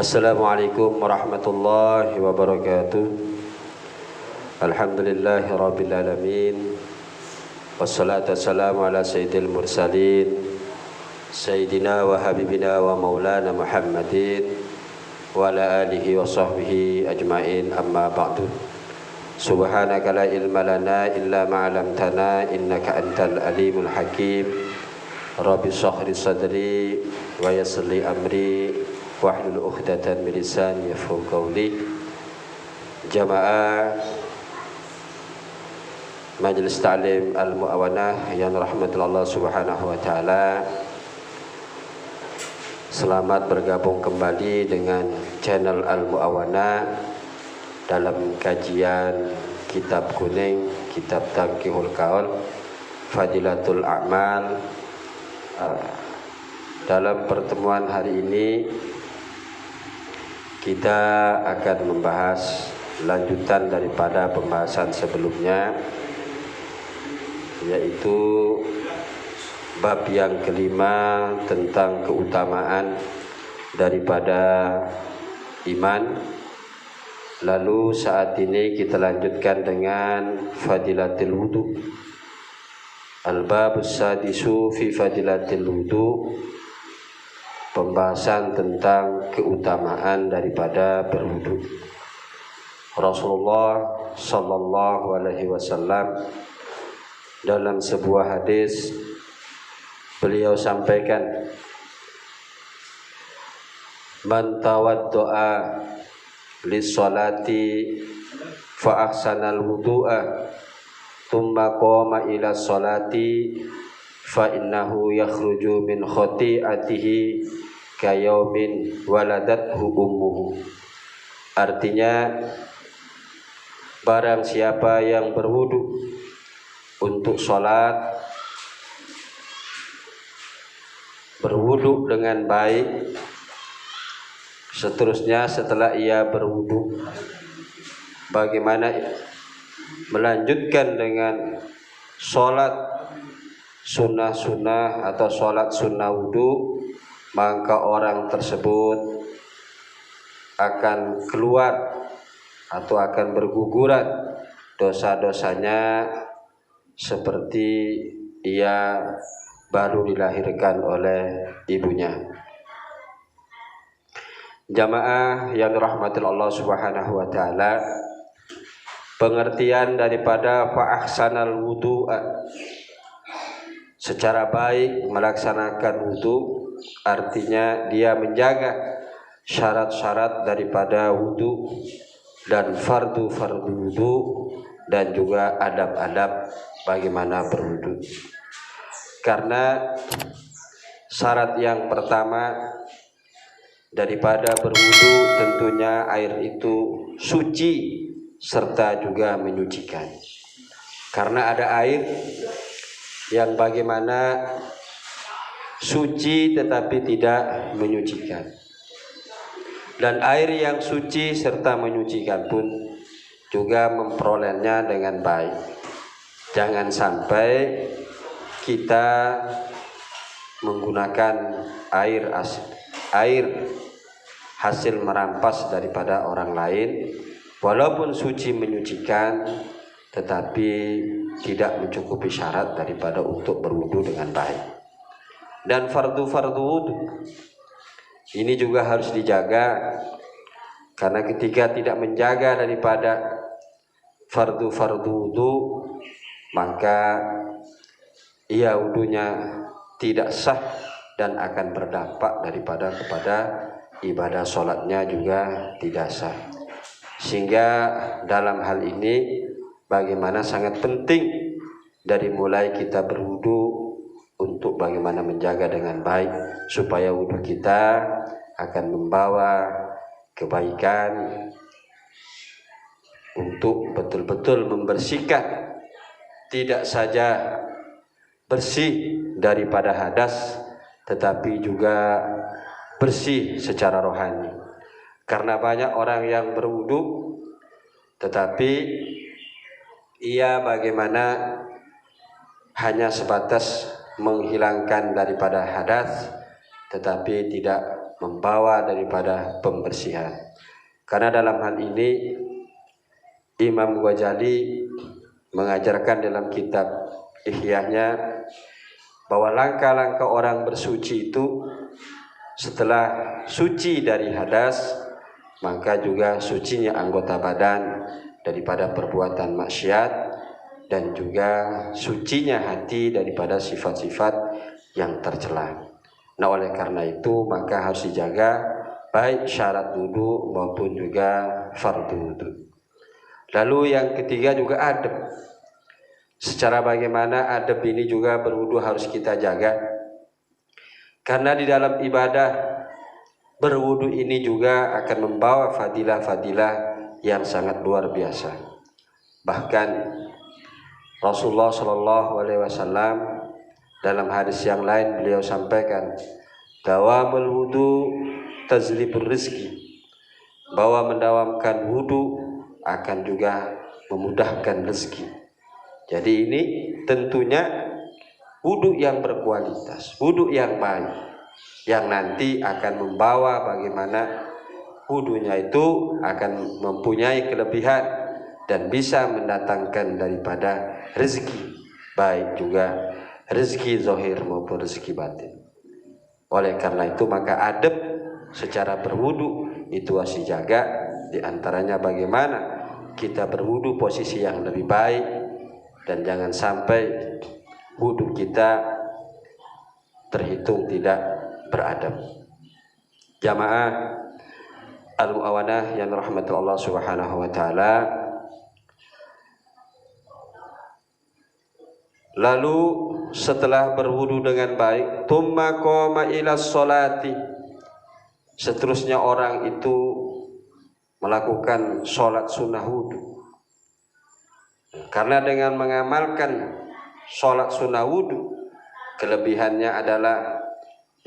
Assalamualaikum warahmatullahi wabarakatuh. Alhamdulillahi rabbil alamin. Wassalatu wassalamu ala sayyidil mursalin Sayyidina wa habibina wa maulana Muhammadin wa ala alihi wa sahbihi ajma'in, amma ba'du. Subhanaka la ilma lana illa ma'alamtana innaka antal alimul hakim. Rabbi shrah sadri wa yassir li amri wahlul 'uqdatam min lisani yafqahu qawli. Jamaah Majelis Ta'lim Al-Mu'awanah yang rahmatullah Allah Subhanahu wa taala, selamat bergabung kembali dengan channel Al-Mu'awanah dalam kajian kitab kuning, kitab Tanqihul Qaul, Fadilatul A'mal. Dalam pertemuan hari ini kita akan membahas lanjutan daripada pembahasan sebelumnya, yaitu bab yang kelima tentang keutamaan daripada iman. Lalu saat ini kita lanjutkan dengan fadilatul wudu. Al-babus sadisu fi fadilatil wudu, pembahasan tentang keutamaan daripada berwudu. Rasulullah sallallahu alaihi wasallam dalam sebuah hadis beliau sampaikan, man tawaddoa lis-salati fa ahsanal wudu'a thumma qama ila salati fa innahu yakhruju min khati'atihi kayaumin waladathu ummuhu. Artinya, barang siapa yang berwudu untuk sholat, berwudu dengan baik, seterusnya setelah ia berwudu bagaimana melanjutkan dengan sholat sunnah-sunnah atau sholat sunnah wudu, maka orang tersebut akan keluar atau akan berguguran dosa-dosanya seperti ia baru dilahirkan oleh ibunya. Jamaah yang dirahmati Allah Subhanahu wa taala, pengertian daripada fa ahsanal wudu'a, secara baik melaksanakan wudu, artinya dia menjaga syarat-syarat daripada wudu dan fardu-fardu wudu dan juga adab-adab bagaimana berwudu. Karena syarat yang pertama daripada berwudu tentunya air itu suci serta juga menyucikan. Karena ada air yang bagaimana suci tetapi tidak menyucikan, dan air yang suci serta menyucikan pun juga memperolehnya dengan baik. Jangan sampai kita menggunakan air hasil merampas daripada orang lain, walaupun suci menyucikan tetapi tidak mencukupi syarat daripada untuk berwudu dengan baik. Dan fardu-fardu wudu ini juga harus dijaga, karena ketika tidak menjaga daripada fardu-fardu wudu, maka ia wudunya tidak sah dan akan berdampak daripada kepada ibadah sholatnya juga tidak sah. Sehingga dalam hal ini bagaimana sangat penting dari mulai kita berwudu untuk bagaimana menjaga dengan baik supaya wudu kita akan membawa kebaikan untuk betul-betul membersihkan, tidak saja bersih daripada hadas tetapi juga bersih secara rohani. Karena banyak orang yang berwudu tetapi ia bagaimana hanya sebatas menghilangkan daripada hadas, tetapi tidak membawa daripada pembersihan. Karena dalam hal ini Imam Ghazali mengajarkan dalam kitab Ihya'nya bahwa langkah-langkah orang bersuci itu setelah suci dari hadas, maka juga sucinya anggota badan daripada perbuatan maksiat, dan juga sucinya hati daripada sifat-sifat yang tercela. Nah, oleh karena itu maka harus dijaga baik syarat wudu maupun juga fardu wudu. Lalu yang ketiga juga adab. Secara bagaimana adab ini juga berwudu harus kita jaga. Karena di dalam ibadah berwudu ini juga akan membawa fadilah-fadilah yang sangat luar biasa. Bahkan Rasulullah Shallallahu Alaihi Wasallam dalam hadis yang lain beliau sampaikan, dawamul wudu tazlibur rizki, bahwa mendawamkan wudu akan juga memudahkan rezeki. Jadi ini tentunya wudu yang berkualitas, wudu yang baik, yang nanti akan membawa bagaimana wudunya itu akan mempunyai kelebihan dan bisa mendatangkan daripada rezeki, baik juga rezeki zahir maupun rezeki batin. Oleh karena itu maka adab secara berwudu itu harus dijaga. Di antaranya bagaimana kita berwudu posisi yang lebih baik, dan jangan sampai wudu kita terhitung tidak beradab. Jamaah al-mu'awanah yang rahmati Allah Subhanahu wa taala. Lalu setelah berwudu dengan baik, tsumma qama ila sholati, seterusnya orang itu melakukan sholat sunnah wudu. Karena dengan mengamalkan sholat sunnah wudu, kelebihannya adalah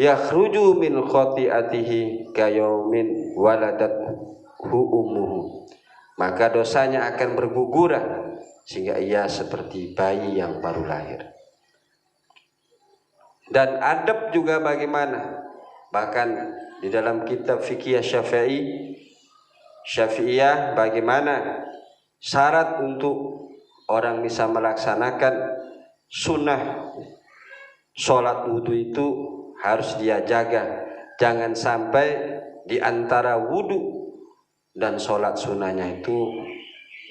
yakhruju min khati'atihi kayaumin waladathu ummuhu, maka dosanya akan berguguran sehingga ia seperti bayi yang baru lahir. Dan adab juga bagaimana? Bahkan di dalam kitab fikih Syafi'iyah bagaimana syarat untuk orang bisa melaksanakan sunnah sholat wudu itu harus dia jaga. Jangan sampai di antara wudu dan sholat sunnahnya itu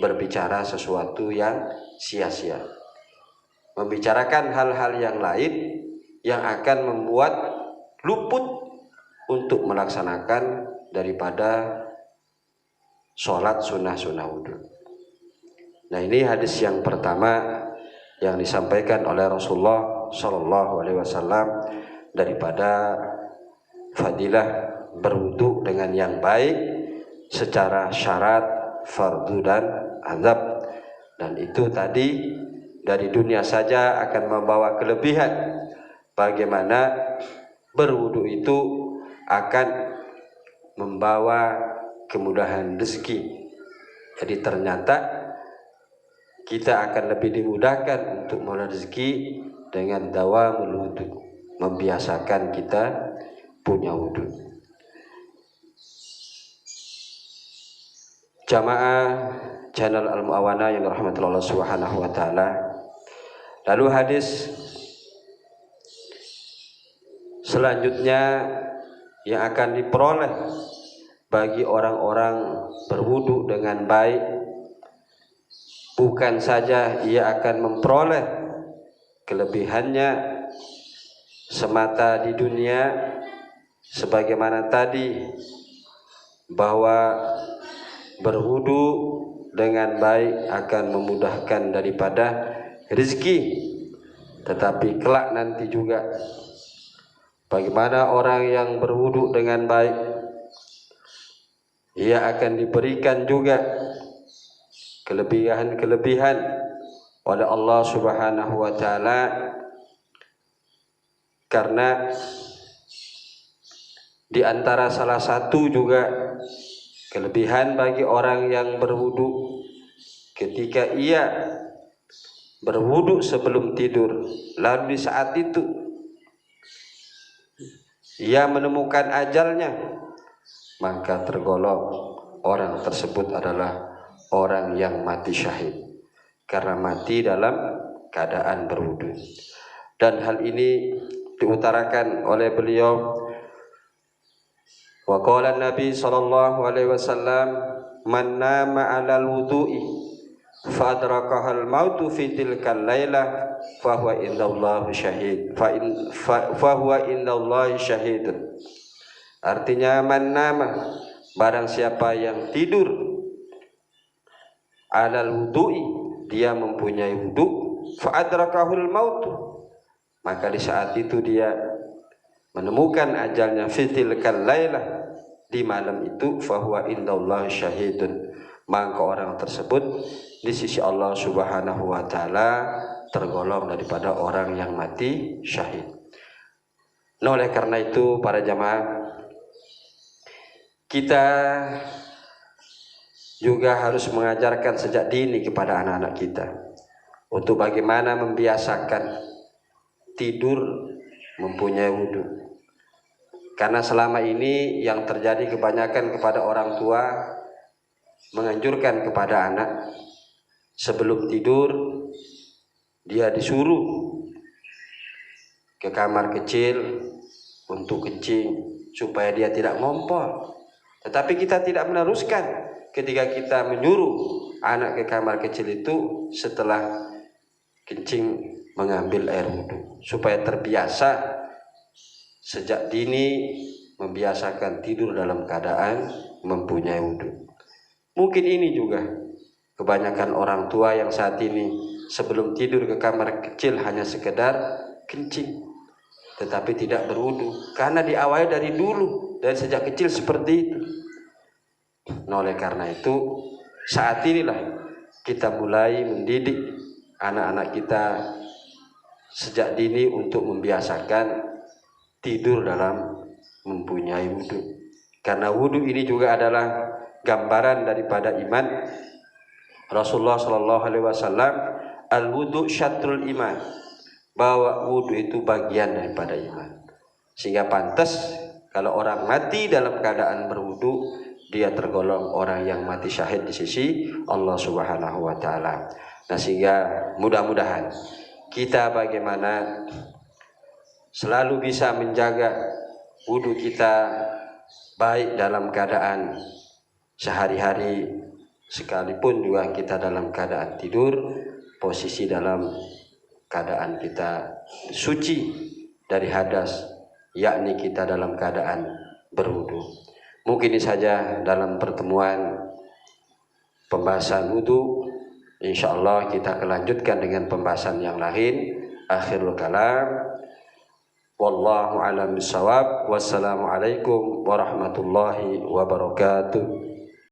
berbicara sesuatu yang sia-sia, membicarakan hal-hal yang lain yang akan membuat luput untuk melaksanakan daripada sholat sunnah wudu. Nah, ini hadis yang pertama yang disampaikan oleh Rasulullah Shallallahu Alaihi Wasallam daripada fadilah berwudu dengan yang baik secara syarat, fardu dan adab. Dan itu tadi dari dunia saja akan membawa kelebihan. Bagaimana berwudu itu akan membawa kemudahan rezeki. Jadi ternyata kita akan lebih dimudahkan untuk mengenal rezeki dengan dawamul wudu, membiasakan kita punya wudu. Jamaah channel Al-Mu'awanah yang dirahmati Allah Subhanahu wa taala. Lalu hadis selanjutnya yang akan diperoleh bagi orang-orang berwudu dengan baik, bukan saja ia akan memperoleh kelebihannya semata di dunia, sebagaimana tadi bahwa berwudu dengan baik akan memudahkan daripada rezeki, tetapi kelak nanti juga bagaimana orang yang berwudu dengan baik, ia akan diberikan juga kelebihan-kelebihan oleh Allah Subhanahu wa taala, karena di antara salah satu juga kelebihan bagi orang yang berwudu, ketika ia berwudu sebelum tidur, lalu di saat itu ia menemukan ajalnya, maka tergolong orang tersebut adalah orang yang mati syahid, karena mati dalam keadaan berwudu. Dan hal ini diutarakan oleh beliau, wa qala Nabi sallallahu alaihi wasallam, man nama 'alal wudu'i fa adrakahal mautu fi tilkal lailah fa huwa indallahi syahid fa huwa indallahi syahidun. Artinya, man nama, barang siapa yang tidur, 'alal wudu'i, dia mempunyai wudu, fa adrakahul mautu, maka di saat itu dia menemukan ajalnya, fi tilkal lailah, di malam itu, fa huwa indallahi syahidun, maka orang tersebut di sisi Allah Subhanahu wa taala tergolong daripada orang yang mati syahid. Nah, oleh karena itu para jamaah, kita juga harus mengajarkan sejak dini kepada anak-anak kita untuk bagaimana membiasakan tidur mempunyai wudu. Karena selama ini yang terjadi kebanyakan kepada orang tua menganjurkan kepada anak sebelum tidur dia disuruh ke kamar kecil untuk kencing supaya dia tidak ngompol. Tetapi kita tidak meneruskan ketika kita menyuruh anak ke kamar kecil itu setelah kencing mengambil air wudhu, supaya terbiasa sejak dini membiasakan tidur dalam keadaan mempunyai wudhu. Mungkin ini juga kebanyakan orang tua yang saat ini sebelum tidur ke kamar kecil hanya sekedar kencing, tetapi tidak berwudu, karena diawali dari dulu, dari sejak kecil seperti itu. Nah, oleh karena itu saat inilah kita mulai mendidik anak-anak kita sejak dini untuk membiasakan tidur dalam mempunyai wudu, karena wudu ini juga adalah gambaran daripada iman. Rasulullah Shallallahu Alaihi Wasallam, al wudu syatrul iman, bahwa wudu itu bagian daripada iman, sehingga pantas kalau orang mati dalam keadaan berwudu, dia tergolong orang yang mati syahid di sisi Allah Subhanahu wa taala. Nah, sehingga mudah-mudahan kita bagaimana selalu bisa menjaga wudu kita baik dalam keadaan sehari-hari, sekalipun juga kita dalam keadaan tidur, posisi dalam keadaan kita suci dari hadas, yakni kita dalam keadaan berwudu. Mungkin ini saja dalam pertemuan pembahasan wudu. InsyaAllah kita akan lanjutkan dengan pembahasan yang lain. Akhirul kalam, wallahu a'lam bishawab. Wassalamualaikum warahmatullahi wabarakatuh.